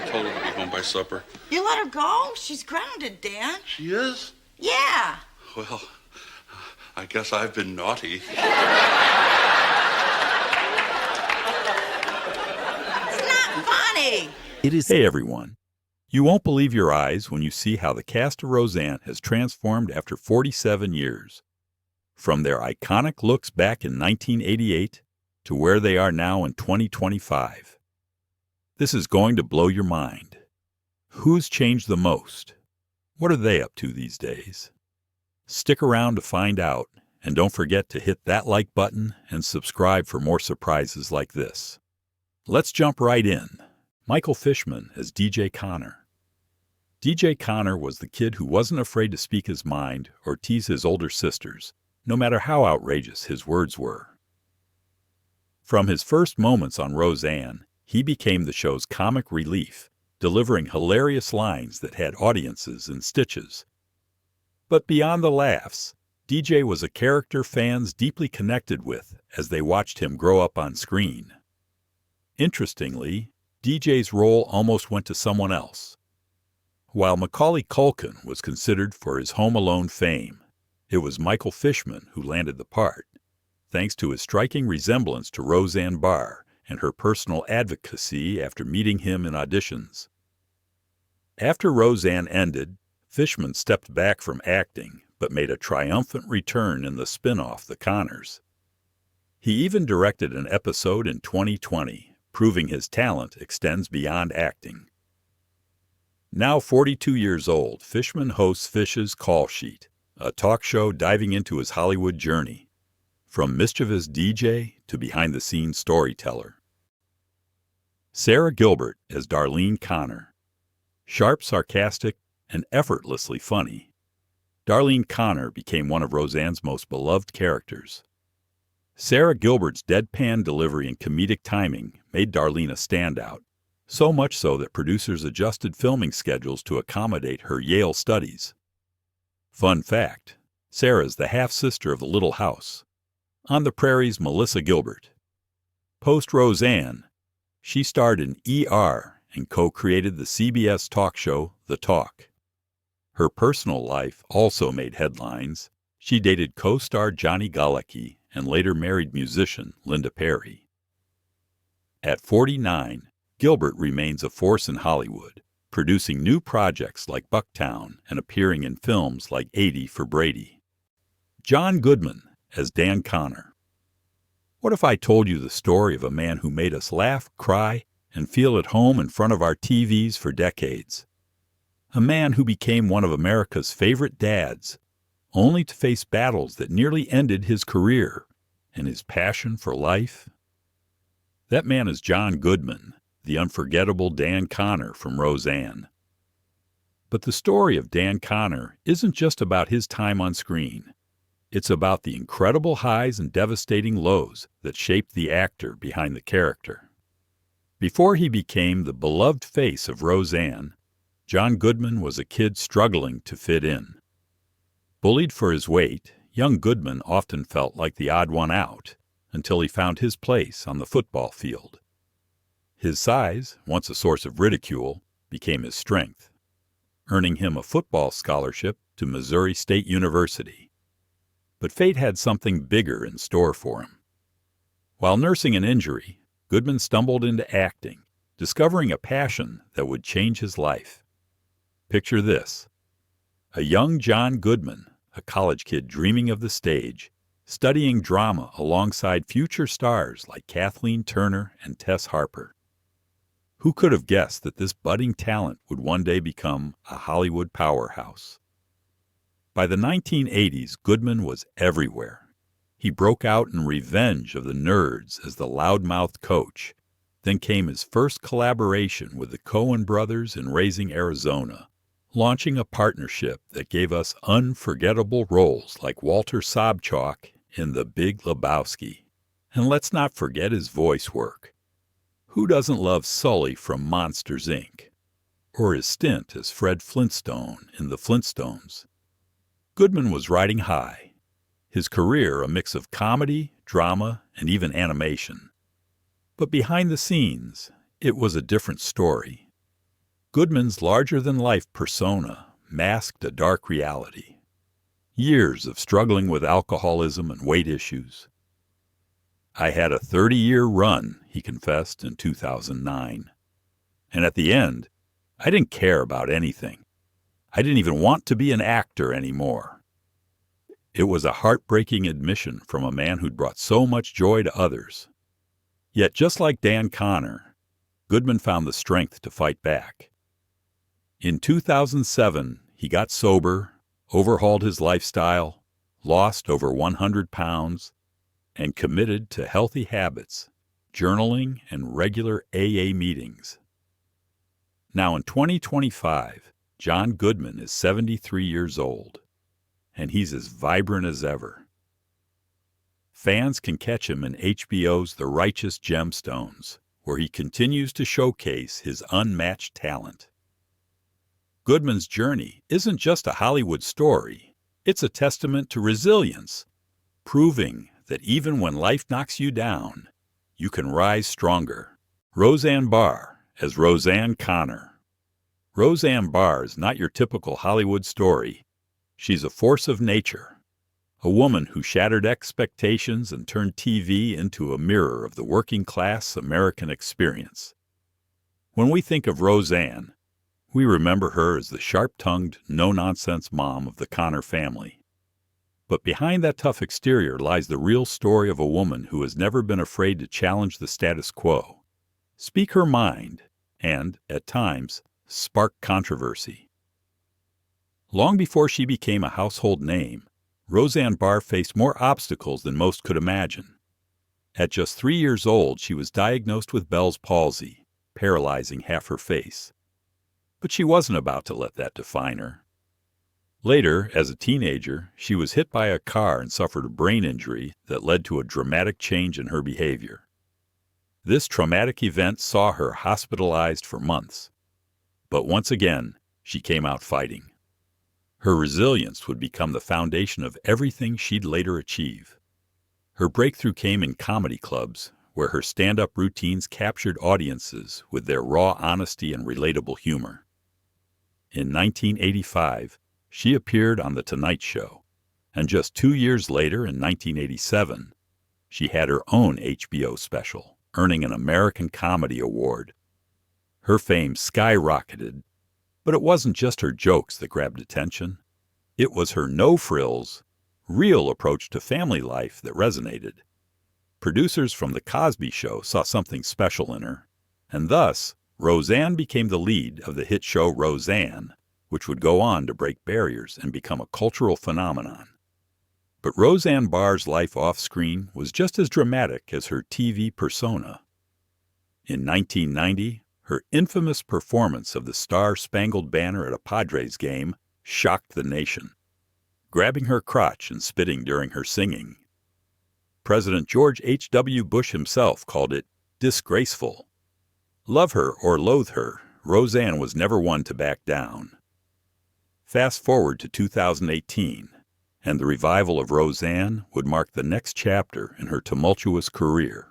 I told her to be home by supper. You let her go? She's grounded, Dan. She is? Yeah. Well, I guess I've been naughty. It's not funny. It is. Hey, everyone. You won't believe your eyes when you see how the cast of Roseanne has transformed after 47 years. From their iconic looks back in 1988 to where they are now in 2025. This is going to blow your mind. Who's changed the most? What are they up to these days? Stick around to find out, and don't forget to hit that like button and subscribe for more surprises like this. Let's jump right in. Michael Fishman as DJ Connor. DJ Connor was the kid who wasn't afraid to speak his mind or tease his older sisters, no matter how outrageous his words were. From his first moments on Roseanne, he became the show's comic relief, delivering hilarious lines that had audiences in stitches. But beyond the laughs, DJ was a character fans deeply connected with as they watched him grow up on screen. Interestingly, DJ's role almost went to someone else. While Macaulay Culkin was considered for his Home Alone fame, it was Michael Fishman who landed the part, thanks to his striking resemblance to Roseanne Barr and her personal advocacy after meeting him in auditions. After Roseanne ended, Fishman stepped back from acting but made a triumphant return in the spin-off The Connors. He even directed an episode in 2020, proving his talent extends beyond acting. Now 42 years old, Fishman hosts Fish's Call Sheet, a talk show diving into his Hollywood journey, from mischievous DJ to behind-the-scenes storyteller. Sarah Gilbert as Darlene Connor. Sharp, sarcastic, and effortlessly funny, Darlene Connor became one of Roseanne's most beloved characters. Sarah Gilbert's deadpan delivery and comedic timing made Darlene a standout, so much so that producers adjusted filming schedules to accommodate her Yale studies. Fun fact, Sarah's the half-sister of the Little House, On the Prairie's Melissa Gilbert. Post-Roseanne, she starred in ER and co-created the CBS talk show The Talk. Her personal life also made headlines. She dated co-star Johnny Galecki and later married musician Linda Perry. At 49, Gilbert remains a force in Hollywood, producing new projects like Bucktown and appearing in films like 80 for Brady. John Goodman as Dan Connor. What if I told you the story of a man who made us laugh, cry, and feel at home in front of our TVs for decades? A man who became one of America's favorite dads, only to face battles that nearly ended his career and his passion for life? That man is John Goodman, the unforgettable Dan Connor from Roseanne. But the story of Dan Connor isn't just about his time on screen. It's about the incredible highs and devastating lows that shaped the actor behind the character. Before he became the beloved face of Roseanne, John Goodman was a kid struggling to fit in. Bullied for his weight, young Goodman often felt like the odd one out until he found his place on the football field. His size, once a source of ridicule, became his strength, earning him a football scholarship to Missouri State University. But fate had something bigger in store for him. While nursing an injury, Goodman stumbled into acting, discovering a passion that would change his life. Picture this: a young John Goodman, a college kid dreaming of the stage, studying drama alongside future stars like Kathleen Turner and Tess Harper. Who could have guessed that this budding talent would one day become a Hollywood powerhouse? By the 1980s, Goodman was everywhere. He broke out in Revenge of the Nerds as the loudmouthed coach. Then came his first collaboration with the Coen brothers in Raising Arizona, launching a partnership that gave us unforgettable roles like Walter Sobchak in The Big Lebowski. And let's not forget his voice work. Who doesn't love Sully from Monsters, Inc., or his stint as Fred Flintstone in The Flintstones? Goodman was riding high, his career a mix of comedy, drama, and even animation. But behind the scenes, it was a different story. Goodman's larger-than-life persona masked a dark reality. Years of struggling with alcoholism and weight issues. "I had a 30-year run," he confessed in 2009. "And at the end, I didn't care about anything. I didn't even want to be an actor anymore." It was a heartbreaking admission from a man who'd brought so much joy to others. Yet just like Dan Connor, Goodman found the strength to fight back. In 2007, he got sober, overhauled his lifestyle, lost over 100 pounds, and committed to healthy habits, journaling, and regular AA meetings. Now in 2025, John Goodman is 73 years old, and he's as vibrant as ever. Fans can catch him in HBO's The Righteous Gemstones, where he continues to showcase his unmatched talent. Goodman's journey isn't just a Hollywood story, it's a testament to resilience, proving that even when life knocks you down, you can rise stronger. Roseanne Barr as Roseanne Connor. Roseanne Barr is not your typical Hollywood story. She's a force of nature, a woman who shattered expectations and turned TV into a mirror of the working-class American experience. When we think of Roseanne, we remember her as the sharp-tongued, no-nonsense mom of the Connor family. But behind that tough exterior lies the real story of a woman who has never been afraid to challenge the status quo, speak her mind, and, at times, spark controversy. Long before she became a household name, Roseanne Barr faced more obstacles than most could imagine. At just 3 years old, she was diagnosed with Bell's palsy, paralyzing half her face. But she wasn't about to let that define her. Later, as a teenager, she was hit by a car and suffered a brain injury that led to a dramatic change in her behavior. This traumatic event saw her hospitalized for months. But once again, she came out fighting. Her resilience would become the foundation of everything she'd later achieve. Her breakthrough came in comedy clubs, where her stand-up routines captured audiences with their raw honesty and relatable humor. In 1985, she appeared on The Tonight Show, and just 2 years later, in 1987, she had her own HBO special, earning an American Comedy Award. Her fame skyrocketed, but it wasn't just her jokes that grabbed attention. It was her no-frills, real approach to family life that resonated. Producers from The Cosby Show saw something special in her, and thus, Roseanne became the lead of the hit show Roseanne, which would go on to break barriers and become a cultural phenomenon. But Roseanne Barr's life off-screen was just as dramatic as her TV persona. In 1990, her infamous performance of the Star-Spangled Banner at a Padres game shocked the nation, grabbing her crotch and spitting during her singing. President George H.W. Bush himself called it disgraceful. Love her or loathe her, Roseanne was never one to back down. Fast forward to 2018, and the revival of Roseanne would mark the next chapter in her tumultuous career.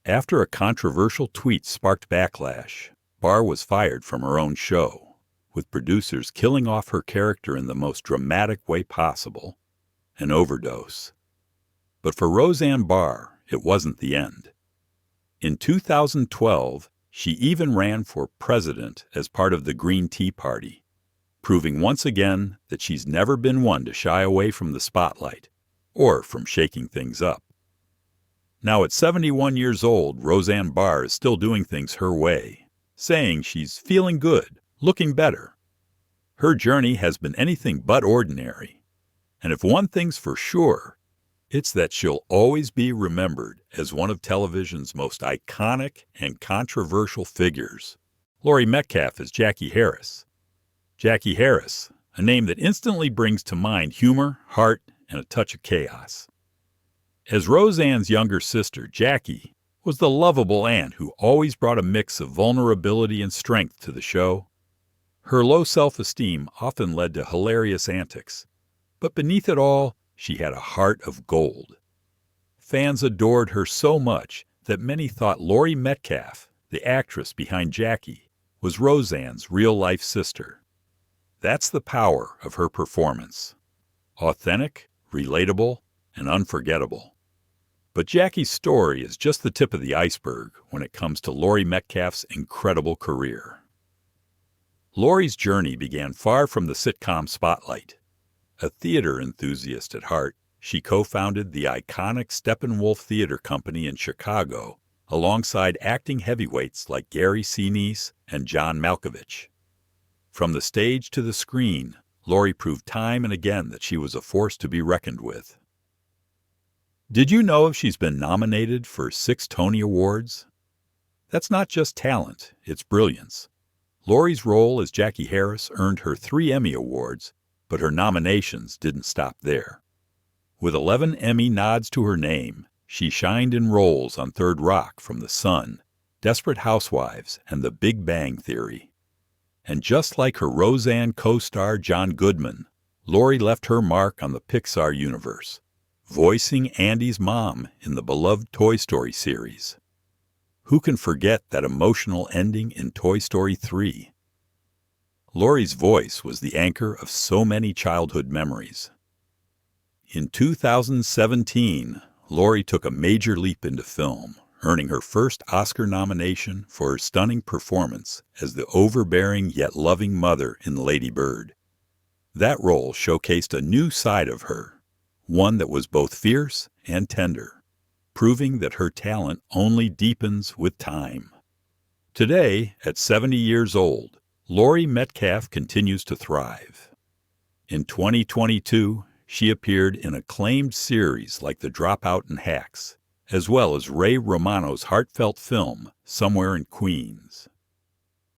After a controversial tweet sparked backlash, Barr was fired from her own show, with producers killing off her character in the most dramatic way possible, an overdose. But for Roseanne Barr, it wasn't the end. In 2012, she even ran for president as part of the Green Tea Party, proving once again that she's never been one to shy away from the spotlight or from shaking things up. Now at 71 years old, Roseanne Barr is still doing things her way, saying she's feeling good, looking better. Her journey has been anything but ordinary, and if one thing's for sure, it's that she'll always be remembered as one of television's most iconic and controversial figures. Laurie Metcalf is Jackie Harris. Jackie Harris, a name that instantly brings to mind humor, heart, and a touch of chaos. As Roseanne's younger sister, Jackie was the lovable aunt who always brought a mix of vulnerability and strength to the show. Her low self-esteem often led to hilarious antics, but beneath it all, she had a heart of gold. Fans adored her so much that many thought Laurie Metcalf, the actress behind Jackie, was Roseanne's real-life sister. That's the power of her performance. Authentic, relatable, and unforgettable. But Jackie's story is just the tip of the iceberg when it comes to Laurie Metcalf's incredible career. Laurie's journey began far from the sitcom spotlight. A theater enthusiast at heart, she co-founded the iconic Steppenwolf Theater Company in Chicago, alongside acting heavyweights like Gary Sinise and John Malkovich. From the stage to the screen, Laurie proved time and again that she was a force to be reckoned with. Did you know she's been nominated for 6 Tony Awards? That's not just talent, it's brilliance. Laurie's role as Jackie Harris earned her 3 Emmy Awards, but her nominations didn't stop there. With 11 Emmy nods to her name, she shined in roles on Third Rock from The Sun, Desperate Housewives, and The Big Bang Theory. And just like her Roseanne co-star John Goodman, Laurie left her mark on the Pixar universe, voicing Andy's mom in the beloved Toy Story series. Who can forget that emotional ending in Toy Story 3? Laurie's voice was the anchor of so many childhood memories. In 2017, Laurie took a major leap into film, earning her first Oscar nomination for her stunning performance as the overbearing yet loving mother in Lady Bird. That role showcased a new side of her, one that was both fierce and tender, proving that her talent only deepens with time. Today, at 70 years old, Laurie Metcalf continues to thrive. In 2022, she appeared in acclaimed series like The Dropout and Hacks, as well as Ray Romano's heartfelt film, Somewhere in Queens.